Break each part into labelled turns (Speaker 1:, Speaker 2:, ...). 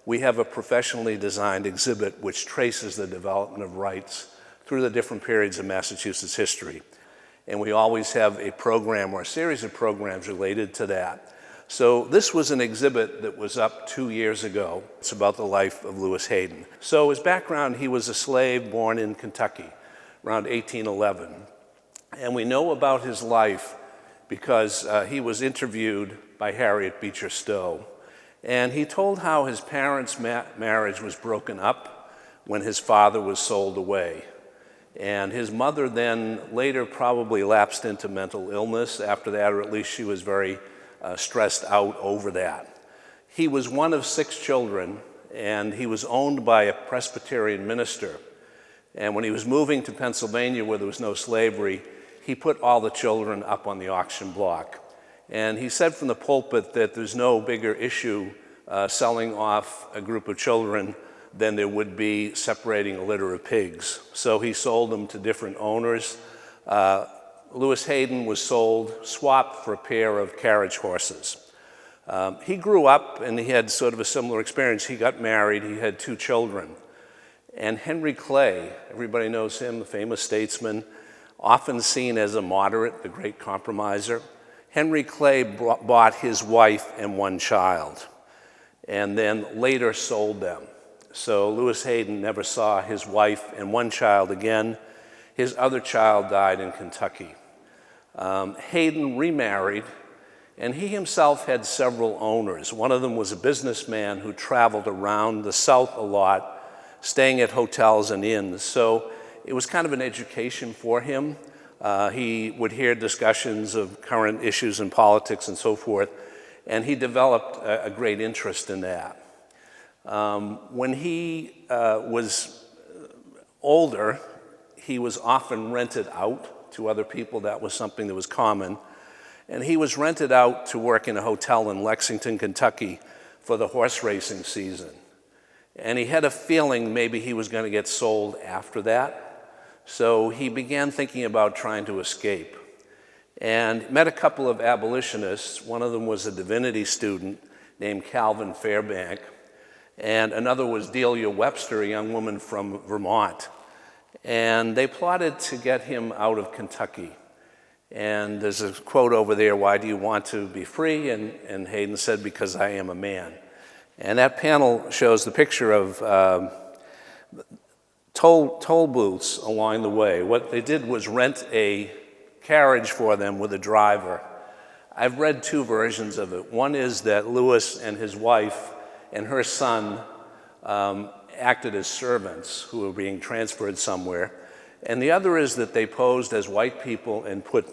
Speaker 1: we have a professionally designed exhibit which traces the development of rights through the different periods of Massachusetts history. And we always have a program or a series of programs related to that. So this was an exhibit that was up 2 years ago. It's about the life of Lewis Hayden. So his background, he was a slave born in Kentucky around 1811. And we know about his life because he was interviewed by Harriet Beecher Stowe. And he told how his parents' marriage was broken up when his father was sold away. And his mother then later probably lapsed into mental illness after that, or at least she was very stressed out over that. He was one of 6 children, and he was owned by a Presbyterian minister. And when he was moving to Pennsylvania where there was no slavery, he put all the children up on the auction block. And he said from the pulpit that there's no bigger issue selling off a group of children than there would be separating a litter of pigs. So he sold them to different owners. Lewis Hayden was swapped for a pair of carriage horses. He grew up and he had sort of a similar experience. He got married, he had 2 children. And Henry Clay, everybody knows him, the famous statesman, often seen as a moderate, the great compromiser. Henry Clay bought his wife and 1 child, and then later sold them. So Lewis Hayden never saw his wife and 1 child again. His other child died in Kentucky. Hayden remarried, and he himself had several owners. One of them was a businessman who traveled around the South a lot, staying at hotels and inns. So it was kind of an education for him. He would hear discussions of current issues in politics and so forth, and he developed a great interest in that. When he was older, he was often rented out to other people. That was something that was common. And he was rented out to work in a hotel in Lexington, Kentucky for the horse racing season. And he had a feeling maybe he was going to get sold after that. So he began thinking about trying to escape and met a couple of abolitionists. One of them was a divinity student named Calvin Fairbank, and another was Delia Webster, a young woman from Vermont. And they plotted to get him out of Kentucky. And there's a quote over there, "Why do you want to be free?" And Hayden said, "Because I am a man." And that panel shows the picture of toll booths along the way. What they did was rent a carriage for them with a driver. I've read 2 versions of it. One is that Lewis and his wife and her son acted as servants who were being transferred somewhere. And the other is that they posed as white people and put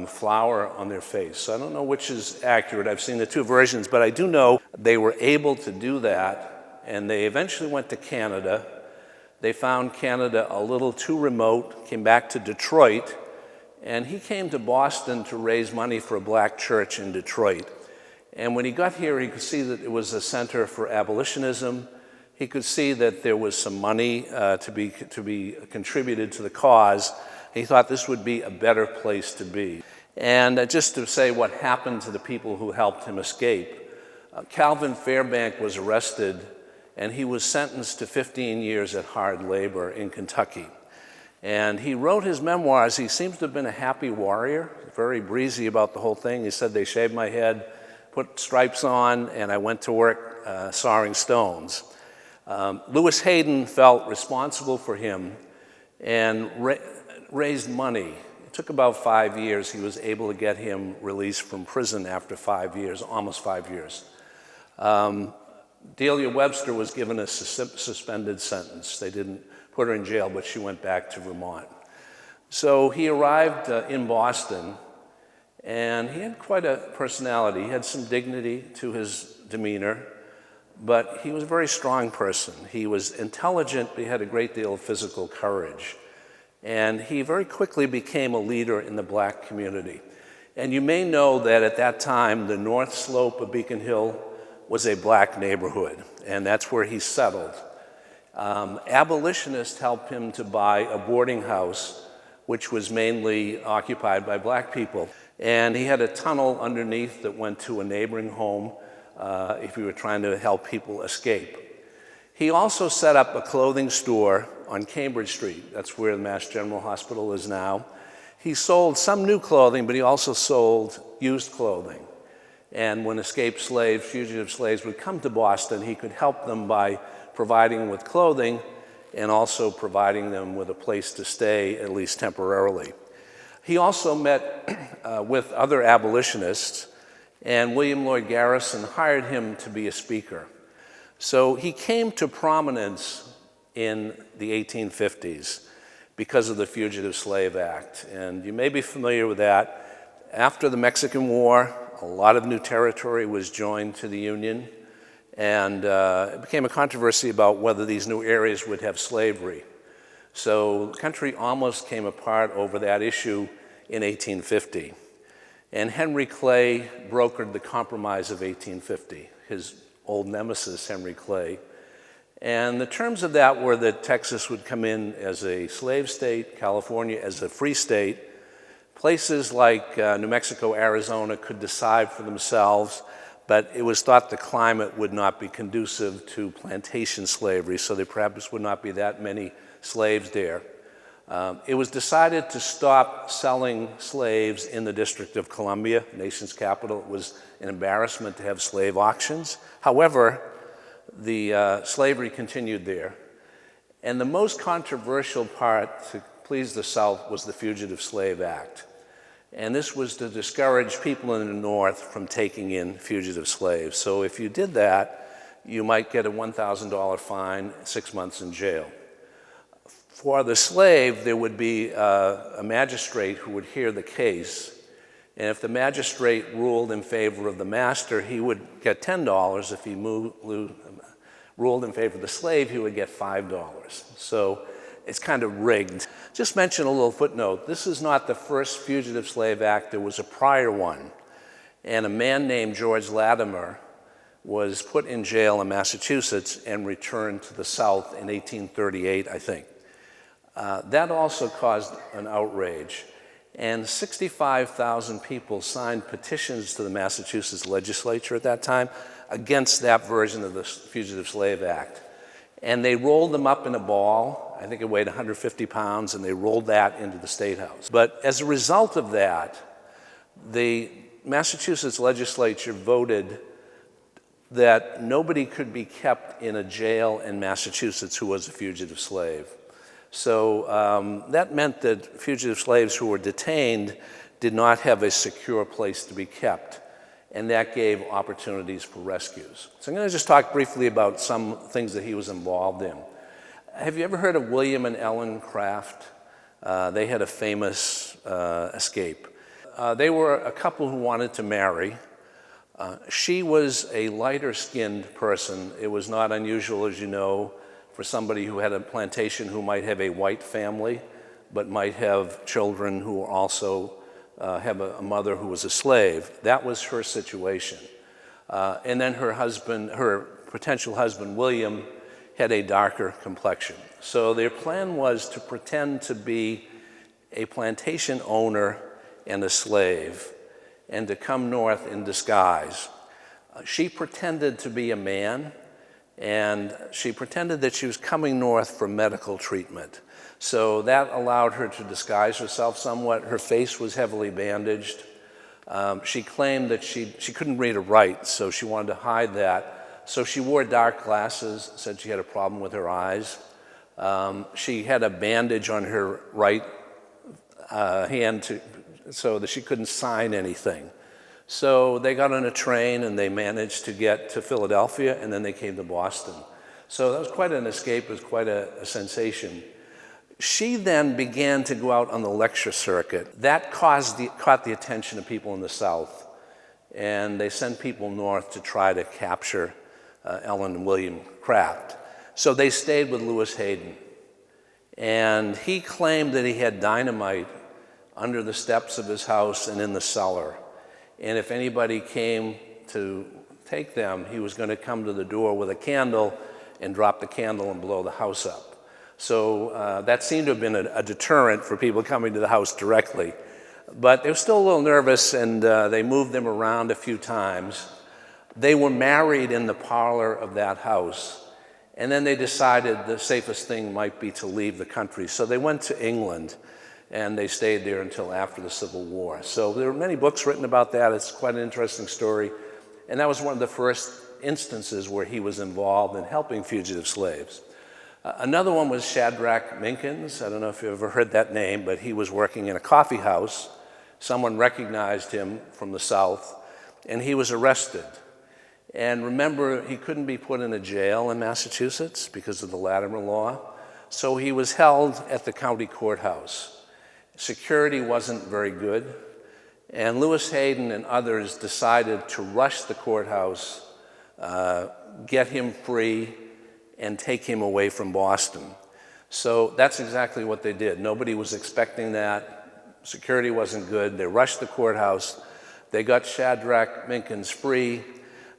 Speaker 1: flour on their face. So I don't know which is accurate. I've seen the 2 versions, but I do know they were able to do that, and they eventually went to Canada. They found Canada a little too remote, came back to Detroit, and he came to Boston to raise money for a black church in Detroit. And when he got here, he could see that it was a center for abolitionism. He could see that there was some money to be contributed to the cause. He thought this would be a better place to be. And just to say what happened to the people who helped him escape, Calvin Fairbank was arrested, and he was sentenced to 15 years at hard labor in Kentucky. And he wrote his memoirs. He seems to have been a happy warrior, very breezy about the whole thing. He said, "They shaved my head, put stripes on, and I went to work sawing stones." Lewis Hayden felt responsible for him and raised money. It took about 5 years. He was able to get him released from prison after 5 years, almost 5 years. Delia Webster was given a suspended sentence. They didn't put her in jail, but she went back to Vermont. So he arrived in Boston, and he had quite a personality. He had some dignity to his demeanor, but he was a very strong person. He was intelligent, but he had a great deal of physical courage. And he very quickly became a leader in the black community. And you may know that at that time, the North Slope of Beacon Hill was a black neighborhood, and that's where he settled. Abolitionists helped him to buy a boarding house, which was mainly occupied by black people. And he had a tunnel underneath that went to a neighboring home if we were trying to help people escape. He also set up a clothing store on Cambridge Street. That's where the Mass General Hospital is now. He sold some new clothing, but he also sold used clothing. And when escaped slaves, fugitive slaves, would come to Boston, he could help them by providing them with clothing and also providing them with a place to stay, at least temporarily. He also met with other abolitionists, and William Lloyd Garrison hired him to be a speaker. So he came to prominence in the 1850s because of the Fugitive Slave Act. And you may be familiar with that. After the Mexican War, a lot of new territory was joined to the Union, and it became a controversy about whether these new areas would have slavery. So the country almost came apart over that issue in 1850. And Henry Clay brokered the Compromise of 1850, his old nemesis, Henry Clay. And the terms of that were that Texas would come in as a slave state, California as a free state. Places like New Mexico, Arizona could decide for themselves, but it was thought the climate would not be conducive to plantation slavery, so there perhaps would not be that many slaves there. It was decided to stop selling slaves in the District of Columbia, the nation's capital. It was an embarrassment to have slave auctions. However, the slavery continued there. And the most controversial part to please the South was the Fugitive Slave Act. And this was to discourage people in the North from taking in fugitive slaves. So if you did that, you might get a $1,000 fine, 6 months in jail. For the slave, there would be a magistrate who would hear the case. And if the magistrate ruled in favor of the master, he would get $10. If he ruled in favor of the slave, he would get $5. So it's kind of rigged. Just mention a little footnote. This is not the first Fugitive Slave Act. There was a prior one. And a man named George Latimer was put in jail in Massachusetts and returned to the South in 1838, I think. That also caused an outrage. And 65,000 people signed petitions to the Massachusetts Legislature at that time against that version of the Fugitive Slave Act. And they rolled them up in a ball. I think it weighed 150 pounds, and they rolled that into the State House. But as a result of that, the Massachusetts Legislature voted that nobody could be kept in a jail in Massachusetts who was a fugitive slave. So that meant that fugitive slaves who were detained did not have a secure place to be kept, and that gave opportunities for rescues. So I'm going to just talk briefly about some things that he was involved in. Have you ever heard of William and Ellen Craft? They had a famous escape. They were a couple who wanted to marry. She was a lighter-skinned person. It was not unusual, as you know, for somebody who had a plantation who might have a white family, but might have children who also have a mother who was a slave. That was her situation. And then her potential husband, William, had a darker complexion. So their plan was to pretend to be a plantation owner and a slave, and to come north in disguise. She pretended to be a man, and she pretended that she was coming north for medical treatment. So that allowed her to disguise herself somewhat. Her face was heavily bandaged. She claimed that she couldn't read or write, so she wanted to hide that. So she wore dark glasses, said she had a problem with her eyes. She had a bandage on her right hand so that she couldn't sign anything. So they got on a train and they managed to get to Philadelphia, and then they came to Boston. So that was quite an escape, it was quite a sensation. She then began to go out on the lecture circuit. That caught the attention of people in the South, and they sent people north to try to capture Ellen and William Craft. So they stayed with Lewis Hayden, and he claimed that he had dynamite under the steps of his house and in the cellar. And if anybody came to take them, he was going to come to the door with a candle and drop the candle and blow the house up. So that seemed to have been a deterrent for people coming to the house directly. But they were still a little nervous, and they moved them around a few times. They were married in the parlor of that house, And then they decided the safest thing might be to leave the country. So they went to England, and they stayed there until after the Civil War. So there are many books written about that. It's quite an interesting story. And that was one of the first instances where he was involved in helping fugitive slaves. Another one was Shadrach Minkins. I don't know if you've ever heard that name, but he was working in a coffee house. Someone recognized him from the South, and he was arrested. And remember, he couldn't be put in a jail in Massachusetts because of the Latimer law. So he was held at the county courthouse. Security wasn't very good. And Lewis Hayden and others decided to rush the courthouse, get him free, and take him away from Boston. So that's exactly what they did. Nobody was expecting that. Security wasn't good. They rushed the courthouse. They got Shadrach Minkins free.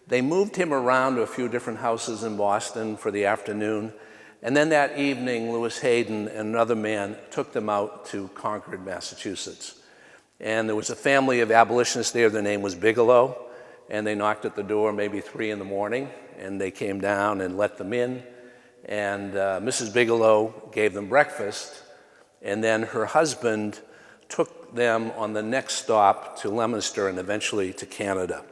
Speaker 1: They moved him around to a few different houses in Boston for the afternoon. And then that evening, Lewis Hayden and another man took them out to Concord, Massachusetts. And there was a family of abolitionists there. Their name was Bigelow. And they knocked at the door maybe 3 in the morning. And they came down and let them in. And Mrs. Bigelow gave them breakfast. And then her husband took them on the next stop to Leominster and eventually to Canada.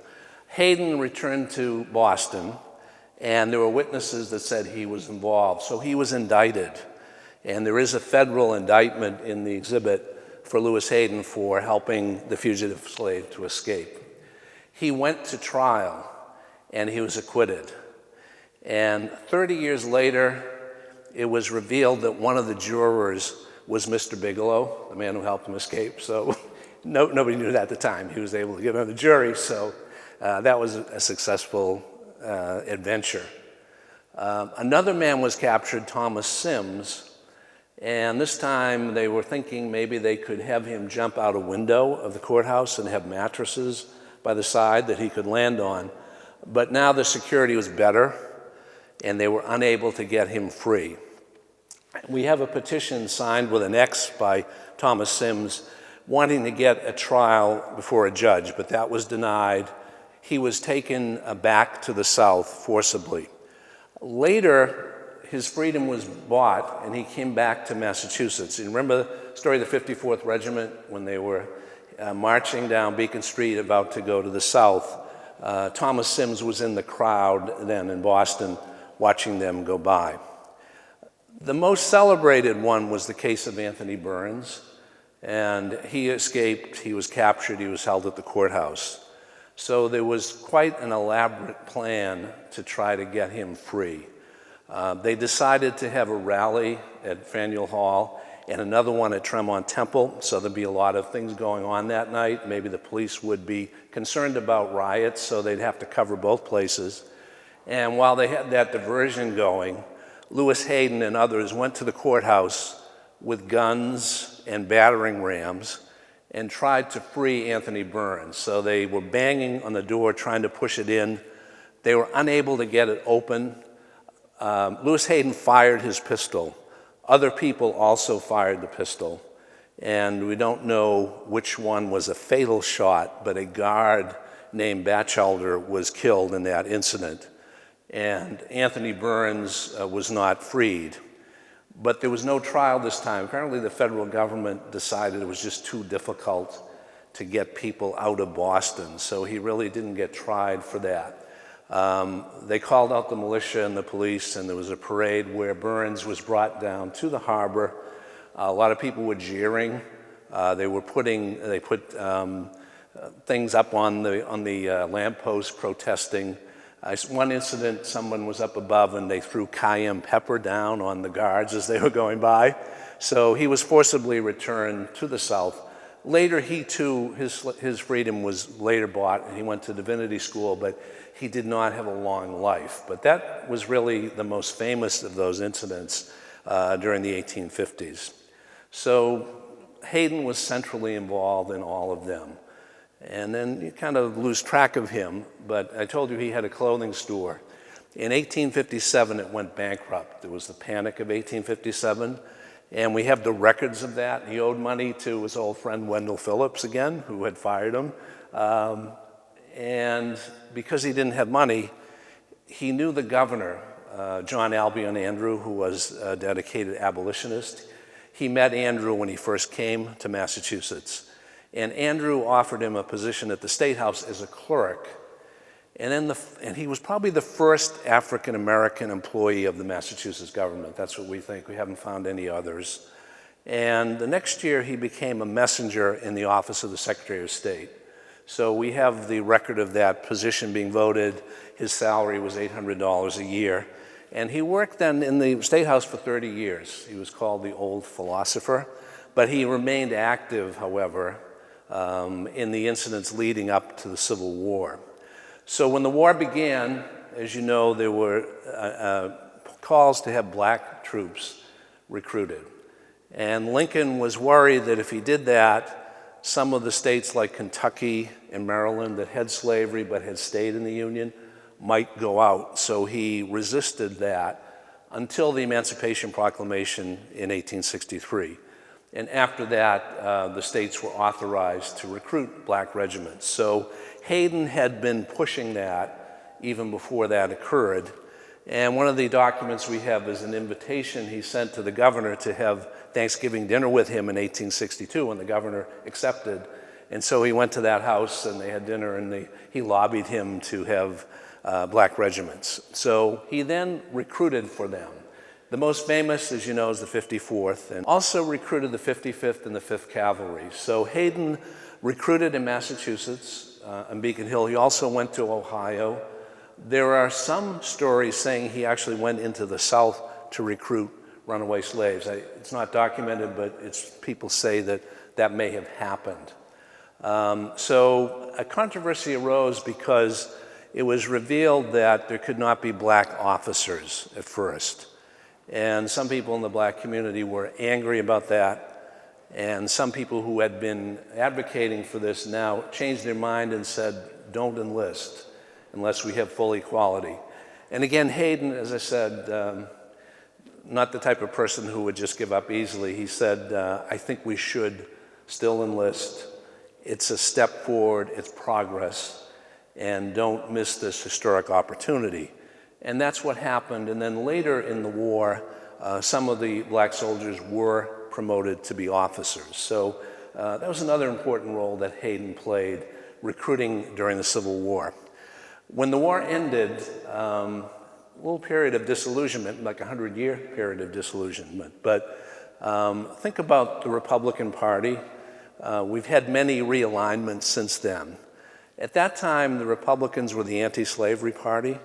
Speaker 1: Hayden returned to Boston, and there were witnesses that said he was involved. So he was indicted. And there is a federal indictment in the exhibit for Lewis Hayden for helping the fugitive slave to escape. He went to trial, and he was acquitted. And 30 years later, it was revealed that one of the jurors was Mr. Bigelow, the man who helped him escape. So nobody knew that at the time. He was able to get on the jury, so that was a successful adventure. Another man was captured, Thomas Sims, and this time they were thinking maybe they could have him jump out a window of the courthouse and have mattresses by the side that he could land on. But now the security was better, and they were unable to get him free. We have a petition signed with an X by Thomas Sims wanting to get a trial before a judge, but that was denied. He was taken back to the South forcibly. Later, his freedom was bought, and he came back to Massachusetts. You remember the story of the 54th Regiment when they were marching down Beacon Street about to go to the South? Thomas Sims was in the crowd then in Boston watching them go by. The most celebrated one was the case of Anthony Burns, and he escaped, he was captured, he was held at the courthouse. So there was quite an elaborate plan to try to get him free. They decided to have a rally at Faneuil Hall and another one at Tremont Temple, so there'd be a lot of things going on that night. Maybe the police would be concerned about riots, so they'd have to cover both places. And while they had that diversion going, Lewis Hayden and others went to the courthouse with guns and battering rams and tried to free Anthony Burns. So they were banging on the door, trying to push it in. They were unable to get it open. Lewis Hayden fired his pistol. Other people also fired the pistol. And we don't know which one was a fatal shot, but a guard named Batchelder was killed in that incident. And Anthony Burns was not freed. But there was no trial this time. Apparently the federal government decided it was just too difficult to get people out of Boston, so he really didn't get tried for that. They called out the militia and the police, and there was a parade where Burns was brought down to the harbor. A lot of people were jeering. They put things up on the lamppost protesting. One incident, someone was up above and they threw cayenne pepper down on the guards as they were going by. So he was forcibly returned to the South. Later, he too, his freedom was later bought, and he went to divinity school, but he did not have a long life. But that was really the most famous of those incidents during the 1850s. So Hayden was centrally involved in all of them. And then you kind of lose track of him, but I told you he had a clothing store. In 1857, it went bankrupt. There was the Panic of 1857, and we have the records of that. He owed money to his old friend Wendell Phillips again, who had fired him. And because he didn't have money, he knew the governor John Albion Andrew, who was a dedicated abolitionist. He met Andrew when he first came to Massachusetts, and Andrew offered him a position at the State House as a clerk. And he was probably the first African-American employee of the Massachusetts government. That's what we think. We haven't found any others. And the next year, he became a messenger in the office of the Secretary of State. So we have the record of that position being voted. His salary was $800 a year. And he worked then in the State House for 30 years. He was called the Old Philosopher. But he remained active, however, in the incidents leading up to the Civil War. So when the war began, as you know, there were calls to have black troops recruited. And Lincoln was worried that if he did that, some of the states like Kentucky and Maryland that had slavery but had stayed in the Union might go out. So he resisted that until the Emancipation Proclamation in 1863. And after that, the states were authorized to recruit black regiments. So Hayden had been pushing that even before that occurred. And one of the documents we have is an invitation he sent to the governor to have Thanksgiving dinner with him in 1862, and the governor accepted. And so he went to that house and they had dinner, and he lobbied him to have black regiments. So he then recruited for them. The most famous, as you know, is the 54th, and also recruited the 55th and the 5th Cavalry. So Hayden recruited in Massachusetts, in Beacon Hill. He also went to Ohio. There are some stories saying he actually went into the South to recruit runaway slaves. It's not documented, but people say that that may have happened. So a controversy arose because it was revealed that there could not be black officers at first. And some people in the black community were angry about that. And some people who had been advocating for this now changed their mind and said, don't enlist unless we have full equality. And again, Hayden, as I said, not the type of person who would just give up easily. He said, I think we should still enlist. It's a step forward, it's progress, and don't miss this historic opportunity. And that's what happened. And then later in the war, some of the black soldiers were promoted to be officers. So that was another important role that Hayden played, recruiting during the Civil War. When the war ended, a little period of disillusionment, like a 100-year period of disillusionment. But think about the Republican Party. We've had many realignments since then. At that time, the Republicans were the anti-slavery party,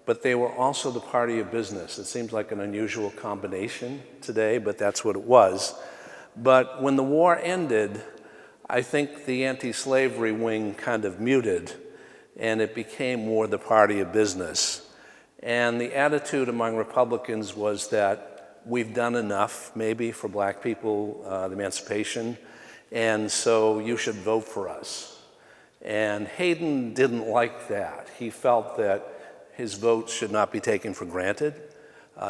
Speaker 1: but they were also the party of business. It seems like an unusual combination today, but that's what it was. But when the war ended, I think the anti-slavery wing kind of muted, and it became more the party of business. And the attitude among Republicans was that we've done enough, maybe, for black people, the emancipation, and so you should vote for us. And Hayden didn't like that. He felt that his vote should not be taken for granted.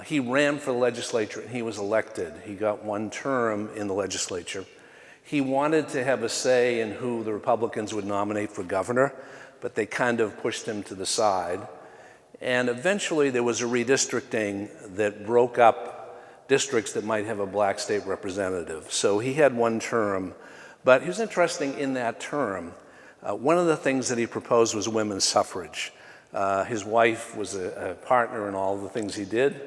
Speaker 1: He ran for the legislature and he was elected. He got one term in the legislature. He wanted to have a say in who the Republicans would nominate for governor, but they kind of pushed him to the side. And eventually there was a redistricting that broke up districts that might have a black state representative. So he had one term, but he was interesting in that term. One of the things that he proposed was women's suffrage. His wife was a partner in all of the things he did,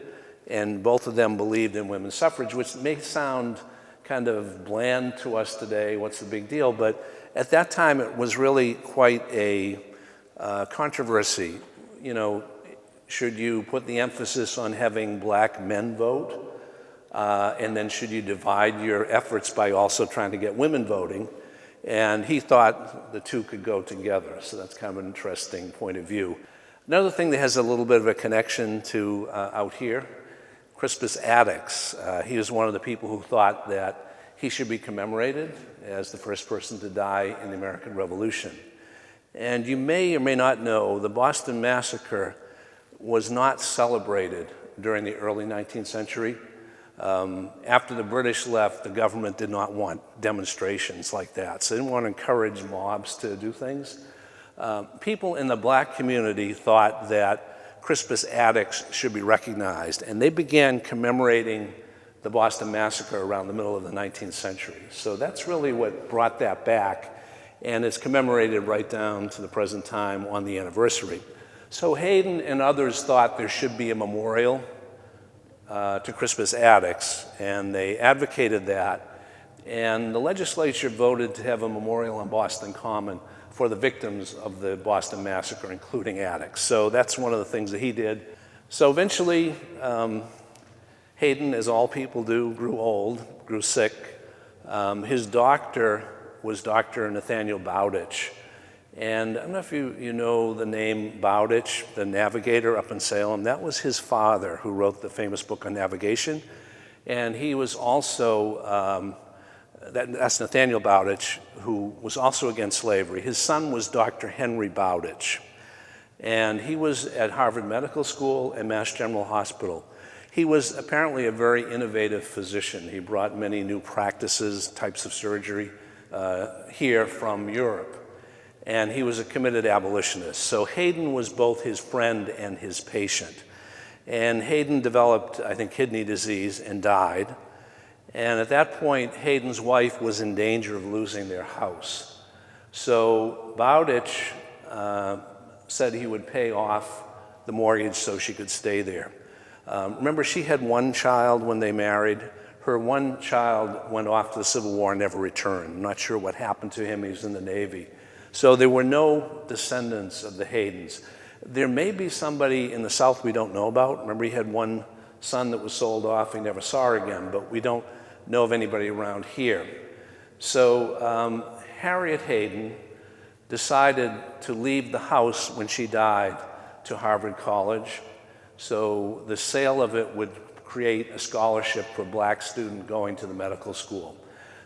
Speaker 1: and both of them believed in women's suffrage, which may sound kind of bland to us today, what's the big deal? But at that time, it was really quite a controversy. You know, should you put the emphasis on having black men vote? And then should you divide your efforts by also trying to get women voting? And he thought the two could go together, so that's kind of an interesting point of view. Another thing that has a little bit of a connection to out here, Crispus Attucks. He was one of the people who thought that he should be commemorated as the first person to die in the American Revolution. And you may or may not know, the Boston Massacre was not celebrated during the early 19th century. After the British left, the government did not want demonstrations like that, so they didn't want to encourage mobs to do things. People in the black community thought that Crispus Attucks should be recognized. And they began commemorating the Boston Massacre around the middle of the 19th century. So that's really what brought that back, and it's commemorated right down to the present time on the anniversary. So Hayden and others thought there should be a memorial to Crispus Attucks, and they advocated that. And the legislature voted to have a memorial on Boston Common for the victims of the Boston Massacre, including Attucks. So that's one of the things that he did. So eventually, Hayden, as all people do, grew old, grew sick. His doctor was Dr. Nathaniel Bowditch. And I don't know if you know the name Bowditch, the navigator up in Salem. That was his father who wrote the famous book on navigation. And he was also, that's Nathaniel Bowditch, who was also against slavery. His son was Dr. Henry Bowditch. And he was at Harvard Medical School and Mass General Hospital. He was apparently a very innovative physician. He brought many new practices, types of surgery here from Europe. And he was a committed abolitionist. So Hayden was both his friend and his patient. And Hayden developed, I think, kidney disease and died. And at that point, Hayden's wife was in danger of losing their house. So Bowditch said he would pay off the mortgage so she could stay there. Remember, she had one child when they married. Her one child went off to the Civil War and never returned. I'm not sure what happened to him. He was in the Navy. So there were no descendants of the Haydens. There may be somebody in the South we don't know about. Remember, he had one son that was sold off. He never saw her again, but we don't know of anybody around here. So Harriet Hayden decided to leave the house when she died to Harvard College. So the sale of it would create a scholarship for a black student going to the medical school.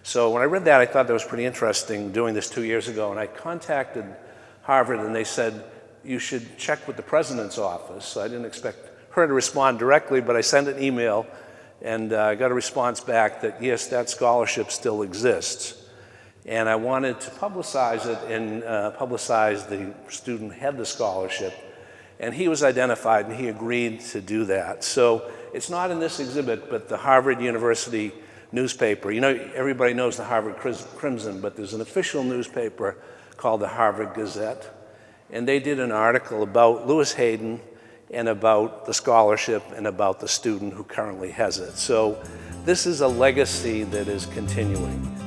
Speaker 1: So when I read that, I thought that was pretty interesting, doing this 2 years ago. And I contacted Harvard, and they said, you should check with the president's office. So I didn't expect her to respond directly, but I sent an email, and I got a response back that, yes, that scholarship still exists. And I wanted to publicize it and publicize the student who had the scholarship. And he was identified, and he agreed to do that. So it's not in this exhibit, but the Harvard University newspaper. You know, everybody knows the Harvard Crimson, but there's an official newspaper called the Harvard Gazette. And they did an article about Lewis Hayden and about the scholarship and about the student who currently has it. So this is a legacy that is continuing.